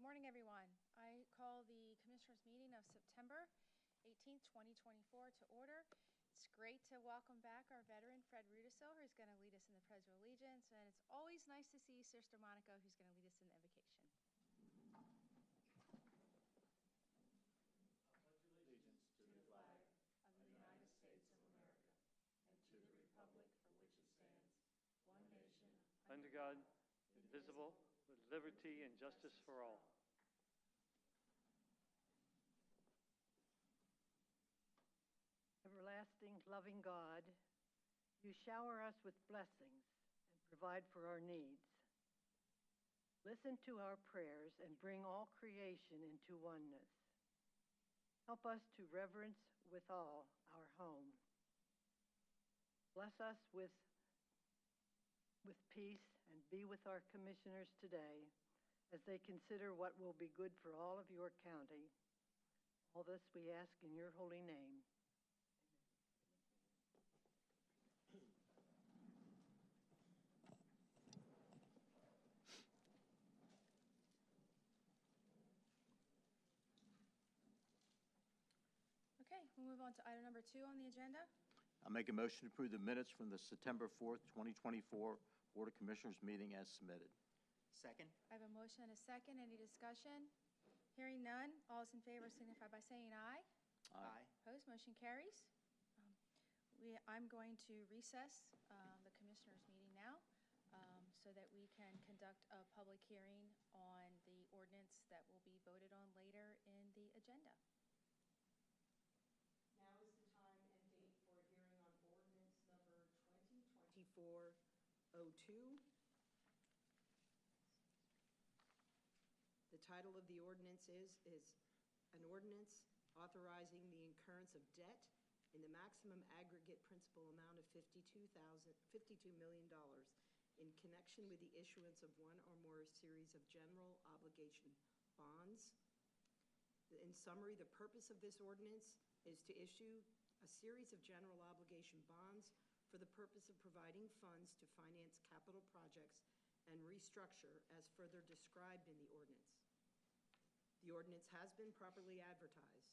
morning, everyone. I call the Commissioners' meeting of September 18th, 2024 to order. It's great to welcome back our veteran, Fred Rudisil, who's going to lead us in the Pledge of Allegiance, and it's always nice to see Sister Monica, who's going to lead us in the invocation. I pledge allegiance to the flag of the United States of America and to the republic for which it stands, one nation, under God, indivisible, with liberty and justice for all. Everlasting, loving God, you shower us with blessings and provide for our needs. Listen to our prayers and bring all creation into oneness. Help us to reverence with all our home. Bless us with peace and be with our commissioners today as they consider what will be good for all of your county. All this we ask in your holy name. Okay, we'll move on to item number 2 on the agenda. I'll make a motion to approve the minutes from the September 4th, 2024 Board of Commissioners meeting as submitted. Second. I have a motion and a second. Any discussion? Hearing none, all those in favor signify by saying aye. Aye. Opposed, motion carries. I'm going to recess the Commissioners' meeting now so that we can conduct a public hearing on the ordinance that will be voted on later in the agenda. Now is the time and date for a hearing on ordinance number 2024-02. The title of the ordinance is an ordinance authorizing the incurrence of debt in the maximum aggregate principal amount of $52 million in connection with the issuance of one or more series of general obligation bonds. In summary, the purpose of this ordinance is to issue a series of general obligation bonds for the purpose of providing funds to finance capital projects and restructure as further described in the ordinance. The ordinance has been properly advertised.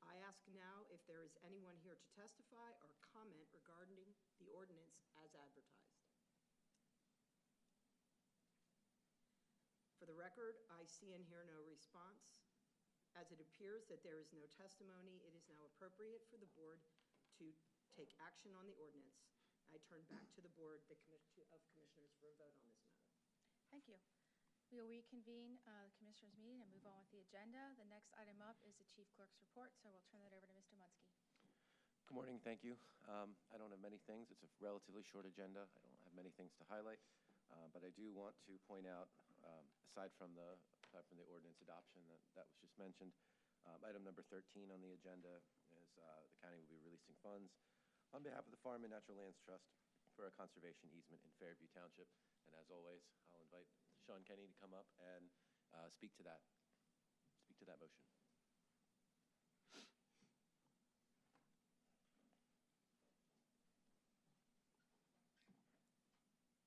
I ask now if there is anyone here to testify or comment regarding the ordinance as advertised. For the record, I see and hear no response. As it appears that there is no testimony, it is now appropriate for the board to take action on the ordinance. I turn back to the board of commissioners for a vote on this matter. Thank you. We will reconvene the Commissioners' meeting and move on with the agenda. The next item up is the Chief Clerk's report, so we'll turn that over to Mr. Munsky. Good morning. Thank you. I don't have many things. It's a relatively short agenda. I don't have many things to highlight, but I do want to point out, aside from the ordinance adoption that was just mentioned, item number 13 on the agenda is the county will be releasing funds on behalf of the Farm and Natural Lands Trust for a conservation easement in Fairview Township. And as always, I'll invite Sean Kenny to come up and speak to that motion.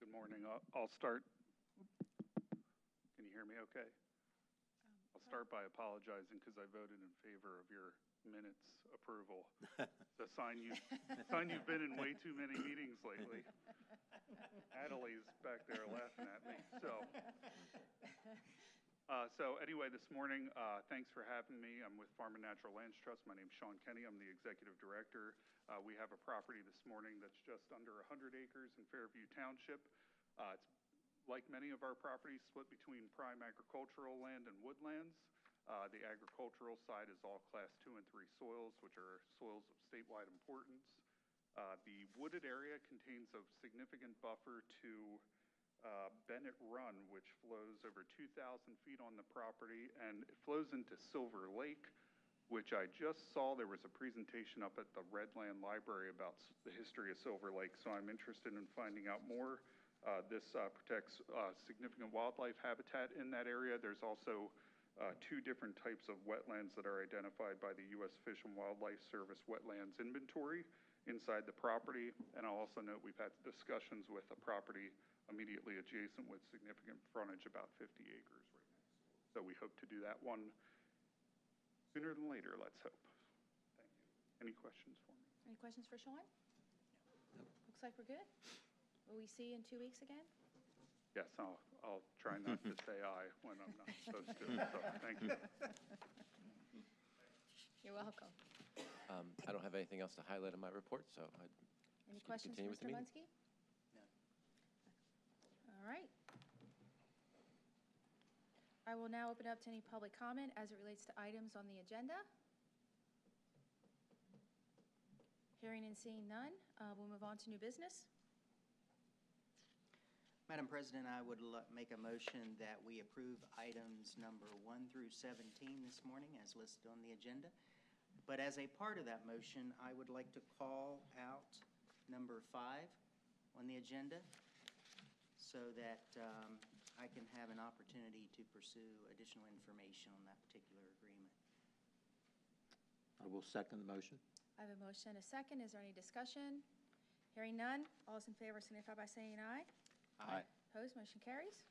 Good morning. I'll start. Can you hear me okay? I'll start by apologizing because I voted in favor of your minutes approval. The sign you've been in way too many meetings lately. Natalie's back there laughing at me. So anyway, this morning, thanks for having me. I'm with Farm and Natural Lands Trust. My name's Sean Kenny. I'm the executive director. We have a property this morning that's just under 100 acres in Fairview Township. It's like many of our properties, split between prime agricultural land and woodlands. The agricultural side is all class 2 and 3 soils, which are soils of statewide importance. The wooded area contains a significant buffer to Bennett Run, which flows over 2,000 feet on the property, and it flows into Silver Lake, which I just saw. There was a presentation up at the Redland Library about the history of Silver Lake, so I'm interested in finding out more. This protects significant wildlife habitat in that area. There's also 2 different types of wetlands that are identified by the U.S. Fish and Wildlife Service wetlands inventory inside the property. And I'll also note we've had discussions with a property immediately adjacent with significant frontage, about 50 acres right next door. So we hope to do that one sooner than later, let's hope. Thank you. Any questions for me? Any questions for Sean? Looks like we're good. Will we see you in 2 weeks again? Yes, I'll try not to say aye when I'm not supposed to, so thank you. You're welcome. I don't have anything else to highlight in my report, so I'd Any ask you to questions for continue with Mr. the meeting. Bunsky? All right. I will now open up to any public comment as it relates to items on the agenda. Hearing and seeing none, we'll move on to new business. Madam President, I would make a motion that we approve items number 1 through 17 this morning as listed on the agenda. But as a part of that motion, I would like to call out number 5 on the agenda so that I can have an opportunity to pursue additional information on that particular agreement. I will second the motion. I have a motion and a second. Is there any discussion? Hearing none, all those in favor signify by saying aye. Aye. Opposed, motion carries.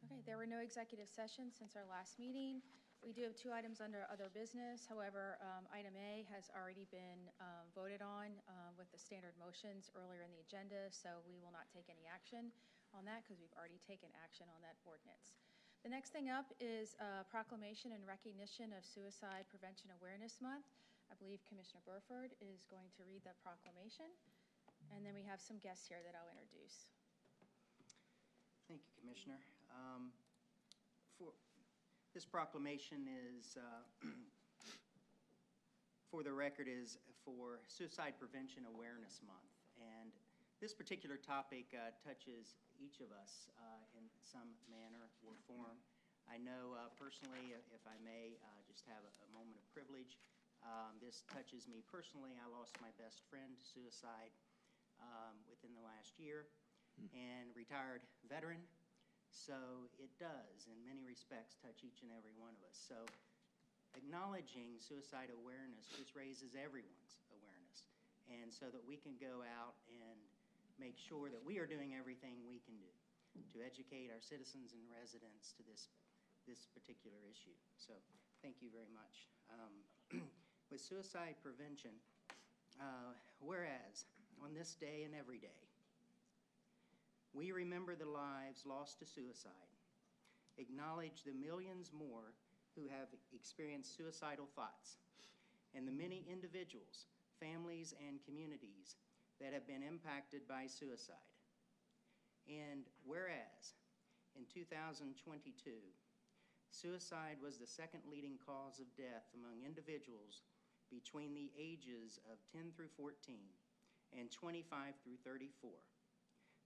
Okay, there were no executive sessions since our last meeting. We do have 2 items under other business. However, item A has already been voted on with the standard motions earlier in the agenda, so we will not take any action on that because we've already taken action on that ordinance. The next thing up is proclamation and recognition of Suicide Prevention Awareness Month. I believe Commissioner Burford is going to read that proclamation, and then we have some guests here that I'll introduce. Thank you, Commissioner. This proclamation is, for the record, is for Suicide Prevention Awareness Month. And this particular topic touches each of us in some manner or form. I know personally, if I may just have a moment of privilege, this touches me personally. I lost my best friend to suicide within the last year, and retired veteran. So it does, in many respects, touch each and every one of us. So acknowledging suicide awareness just raises everyone's awareness, and so that we can go out and make sure that we are doing everything we can do to educate our citizens and residents to this particular issue. So thank you very much. With suicide prevention, whereas on this day and every day, we remember the lives lost to suicide, acknowledge the millions more who have experienced suicidal thoughts, and the many individuals, families, and communities that have been impacted by suicide. And whereas in 2022, suicide was the second leading cause of death among individuals between the ages of 10 through 14 and 25 through 34.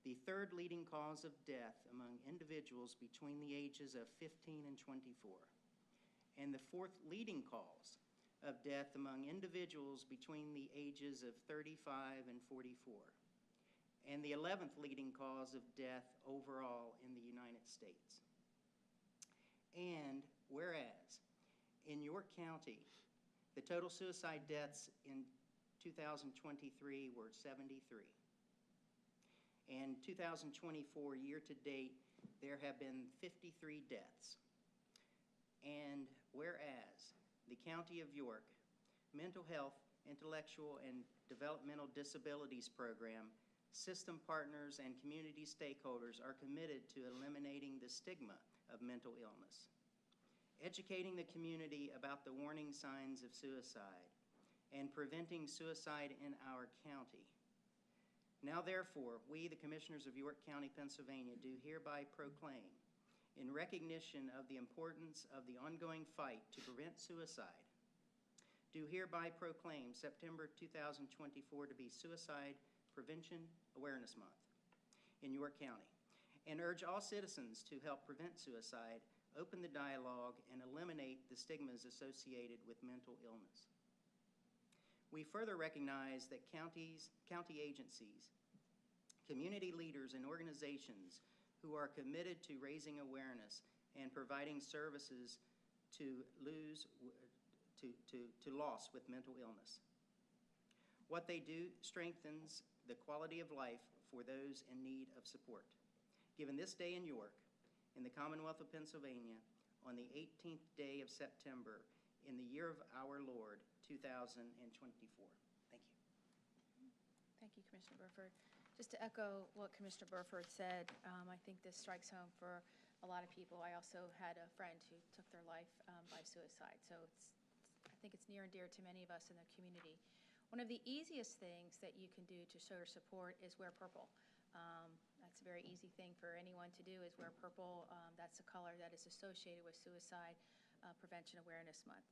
The third leading cause of death among individuals between the ages of 15 and 24. And the fourth leading cause of death among individuals between the ages of 35 and 44. And the 11th leading cause of death overall in the United States. And whereas in York County, the total suicide deaths in 2023 were 73. And 2024 year to date, there have been 53 deaths. And whereas the County of York Mental Health, Intellectual, and Developmental Disabilities Program, system partners, and community stakeholders are committed to eliminating the stigma of mental illness, educating the community about the warning signs of suicide, and preventing suicide in our county. Now, therefore, we, the Commissioners of York County, Pennsylvania, do hereby proclaim, in recognition of the importance of the ongoing fight to prevent suicide, do hereby proclaim September 2024 to be Suicide Prevention Awareness Month in York County, and urge all citizens to help prevent suicide, open the dialogue, and eliminate the stigmas associated with mental illness. We further recognize that county agencies, community leaders, and organizations who are committed to raising awareness and providing services to loss with mental illness. What they do strengthens the quality of life for those in need of support. given this day in York, in the Commonwealth of Pennsylvania, on the 18th day of September, in the year of our Lord, 2024. Thank you. Thank you, Commissioner Burford. Just to echo what Commissioner Burford said, I think this strikes home for a lot of people. I also had a friend who took their life by suicide, so I think it's near and dear to many of us in the community. One of the easiest things that you can do to show your support is wear purple. That's a very easy thing for anyone to do, is wear purple. That's the color that is associated with Suicide Prevention Awareness Month.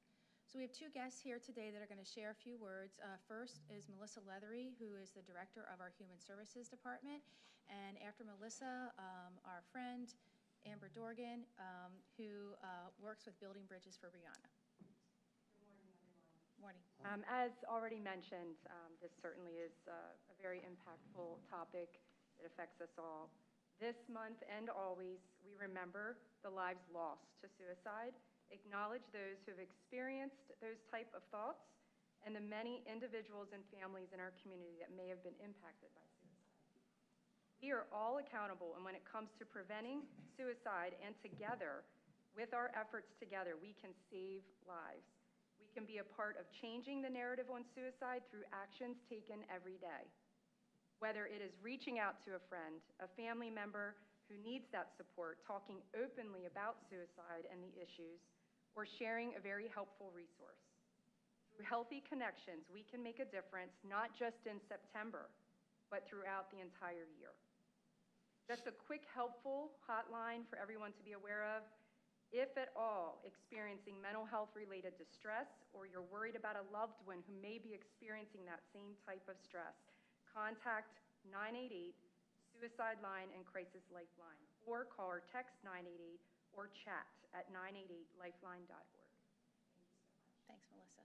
So we have two guests here today that are going to share a few words. First is Melissa Leathery, who is the director of our Human Services Department. And after Melissa, our friend Amber Dorgan, who works with Building Bridges for Brianna. Morning. As already mentioned, this certainly is a very impactful topic that affects us all. This month and always, we remember the lives lost to suicide, acknowledge those who have experienced those type of thoughts, and the many individuals and families in our community that may have been impacted by suicide. We are all accountable, and when it comes to preventing suicide, and together, with our efforts together, we can save lives. We can be a part of changing the narrative on suicide through actions taken every day. Whether it is reaching out to a friend, a family member who needs that support, talking openly about suicide and the issues, or sharing a very helpful resource. Through healthy connections, we can make a difference, not just in September, but throughout the entire year. Just a quick, helpful hotline for everyone to be aware of. If at all experiencing mental health-related distress, or you're worried about a loved one who may be experiencing that same type of stress, contact 988 Suicide Line and Crisis Lifeline, or call or text 988 or chat at 988lifeline.org. Thank you so much. Thanks, Melissa.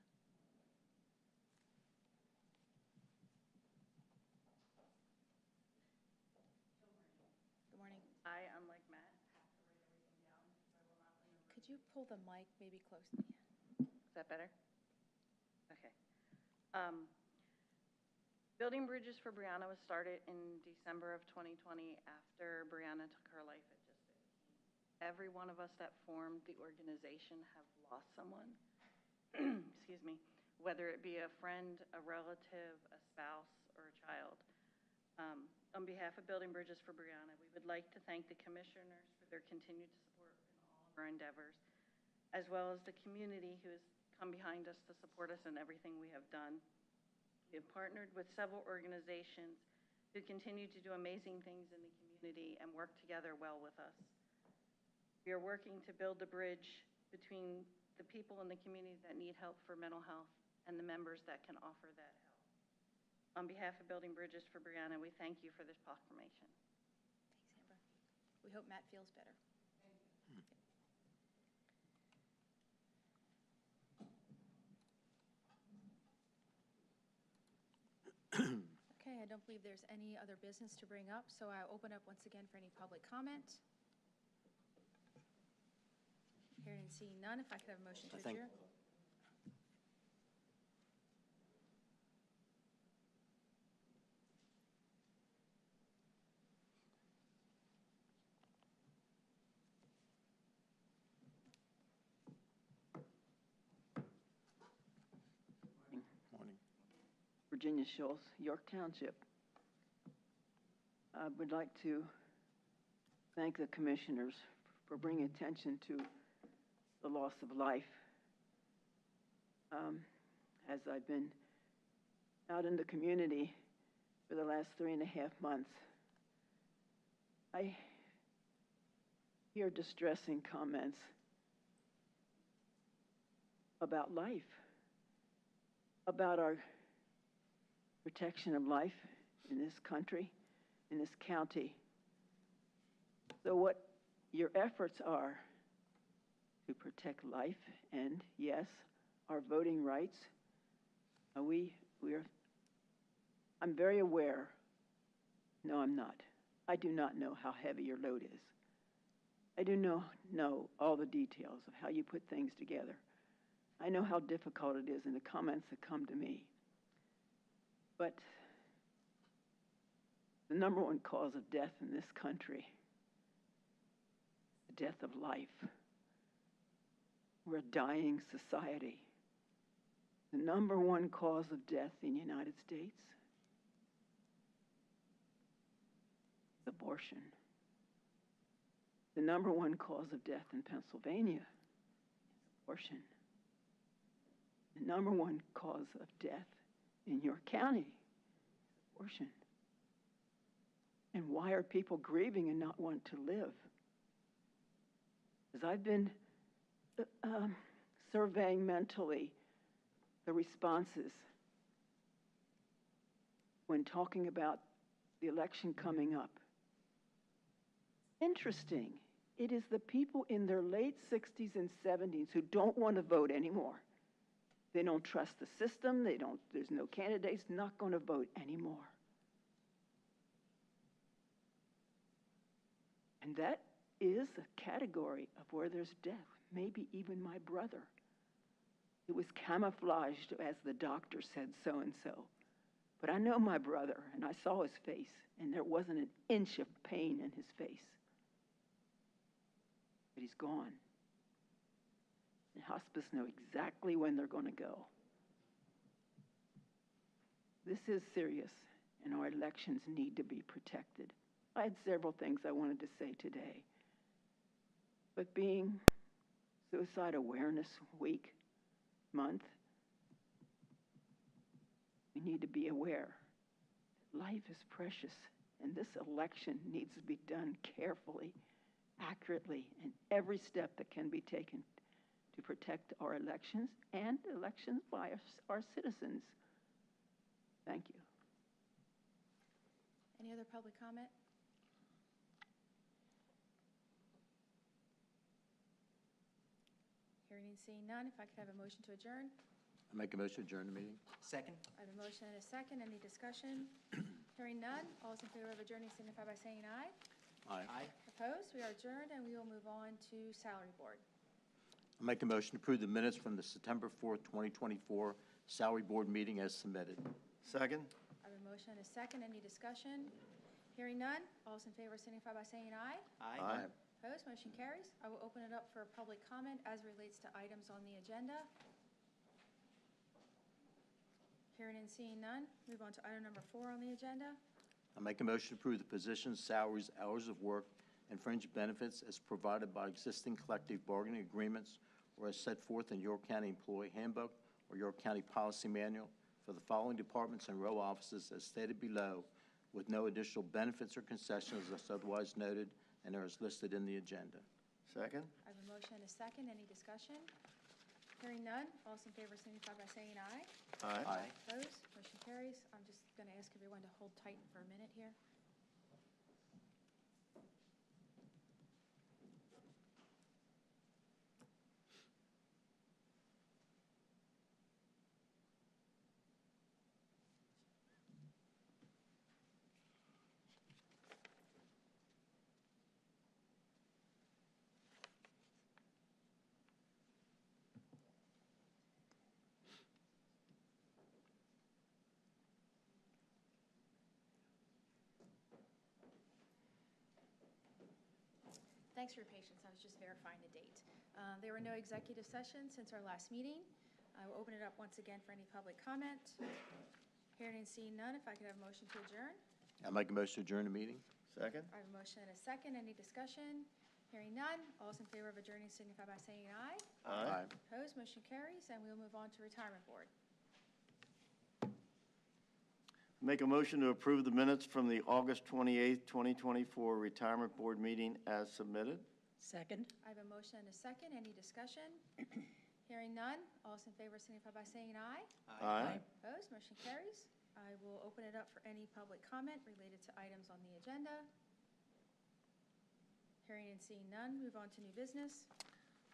Good morning. I, unlike Matt, have to write everything down, so I will not remember. Could you pull the mic maybe close to me? Is that better? Okay. Building Bridges for Brianna was started in December of 2020 after Brianna took her life at just 15. Every one of us that formed the organization have lost someone, excuse me, whether it be a friend, a relative, a spouse, or a child. On behalf of Building Bridges for Brianna, we would like to thank the commissioners for their continued support in all of our endeavors, as well as the community who has come behind us to support us in everything we have done. We have partnered with several organizations who continue to do amazing things in the community and work together well with us. We are working to build the bridge between the people in the community that need help for mental health and the members that can offer that help. On behalf of Building Bridges for Brianna, we thank you for this proclamation. Thanks, Amber. We hope Matt feels better. Okay, I don't believe there's any other business to bring up, so I'll open up once again for any public comment. Hearing and seeing none, if I could have a motion to adjourn. Morning. Virginia Schultz, York Township. I would like to thank the commissioners for bringing attention to the loss of life. As I've been out in the community for the last 3.5 months, I hear distressing comments about life, about our protection of life in this country, in this county. So what your efforts are to protect life and, yes, our voting rights, I'm very aware. No, I'm not. I do not know how heavy your load is. I do not know all the details of how you put things together. I know how difficult it is in the comments that come to me. But the #1 cause of death in this country death of life. We're a dying society. The number one cause of death in the United States is abortion. The number one cause of death in Pennsylvania is abortion. The number one cause of death in your county is abortion. And why are people grieving and not want to live? As I've been surveying mentally the responses when talking about the election coming up, interesting, it is the people in their late 60s and 70s who don't want to vote anymore. They don't trust the system, there's no candidates, not going to vote anymore. And that is a category of where there's death, maybe even my brother. It was camouflaged as the doctor said so-and-so. But I know my brother, and I saw his face, and there wasn't an inch of pain in his face. But he's gone. And hospice know exactly when they're going to go. This is serious, and our elections need to be protected. I had several things I wanted to say today. But being Suicide Awareness Week, month, we need to be aware that life is precious, and this election needs to be done carefully, accurately, and every step that can be taken to protect our elections and elections by our citizens. Thank you. Any other public comment? Hearing and seeing none, if I could have a motion to adjourn. I make a motion to adjourn the meeting. Second? I have a motion and a second. Any discussion? Hearing none, all those in favor of adjourning signify by saying aye. Aye. Opposed? We are adjourned, and we will move on to Salary Board. I make a motion to approve the minutes from the September 4th, 2024 Salary Board meeting as submitted. Second? I have a motion and a second. Any discussion? Hearing none, all those in favor signify by saying aye. Aye. Opposed? Motion carries. I will open it up for public comment as relates to items on the agenda. Hearing and seeing none, move on to item number 4 on the agenda. I make a motion to approve the positions, salaries, hours of work, and fringe benefits as provided by existing collective bargaining agreements or as set forth in York County Employee Handbook or York County Policy Manual for the following departments and row offices as stated below, with no additional benefits or concessions as otherwise noted and as listed in the agenda. Second? I have a motion and a second. Any discussion? Hearing none, all those in favor signify by saying aye. Aye. Opposed? Motion carries. I'm just going to ask everyone to hold tight for a minute here. Thanks for your patience. I was just verifying the date. There were no executive sessions since our last meeting. I will open it up once again for any public comment. Hearing and seeing none, if I could have a motion to adjourn. I make a motion to adjourn the meeting. Second? I have a motion and a second. Any discussion? Hearing none, all those in favor of adjourning signify by saying aye. Aye. Opposed? Motion carries, and we will move on to Retirement Board. Make a motion to approve the minutes from the August 28th, 2024 Retirement Board meeting as submitted. Second. I have a motion and a second. Any discussion? Hearing none, all those in favor signify by saying aye. Aye. Opposed? Motion carries. I will open it up for any public comment related to items on the agenda. Hearing and seeing none, move on to new business.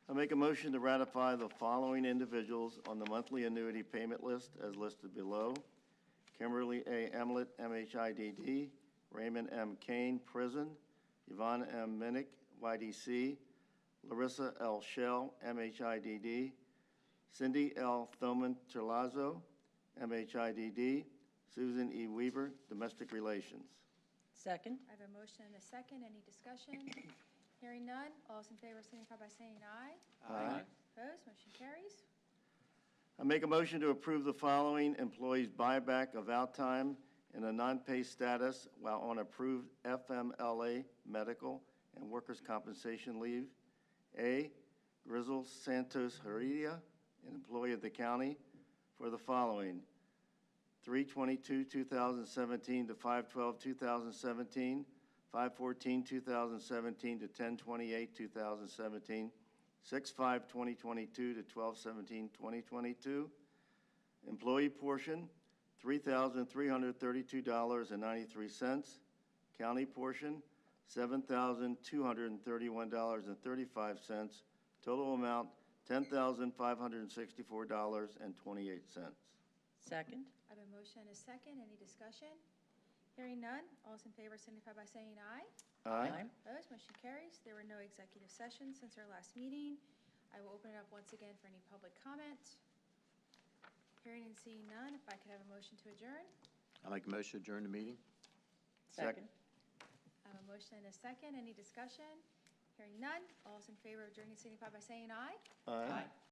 I make a motion to ratify the following individuals on the monthly annuity payment list as listed below. Kimberly A. Emlet, MHIDD, Raymond M. Kane, Prison, Yvonne M. Minnick, YDC, Larissa L. Shell, MHIDD, Cindy L. Thoman Terlazzo, MHIDD, Susan E. Weaver, Domestic Relations. Second. I have a motion and a second. Any discussion? Hearing none, all those in favor signify by saying aye. Aye. Opposed, motion carries. I make a motion to approve the following employees' buyback of out time in a non-pay status while on approved FMLA medical and workers' compensation leave. A, Grizel Santos Heredia, an employee of the county, for the following: 3/22/2017 to 5/12/2017, 5/14/2017 to 10/28/2017, 6/5/2022 to 12/17/2022. Employee portion, $3,332.93. County portion, $7,231.35. Total amount, $10,564.28. Second? I have a motion and a second. Any discussion? Hearing none, all those in favor signify by saying aye. Aye. Opposed, motion carries. There were no executive sessions since our last meeting. I will open it up once again for any public comment. Hearing and seeing none, if I could have a motion to adjourn. I'll make a motion to adjourn the meeting. Second. I have a motion and a second. Any discussion? Hearing none, all those in favor of adjourning signify by saying aye. Aye.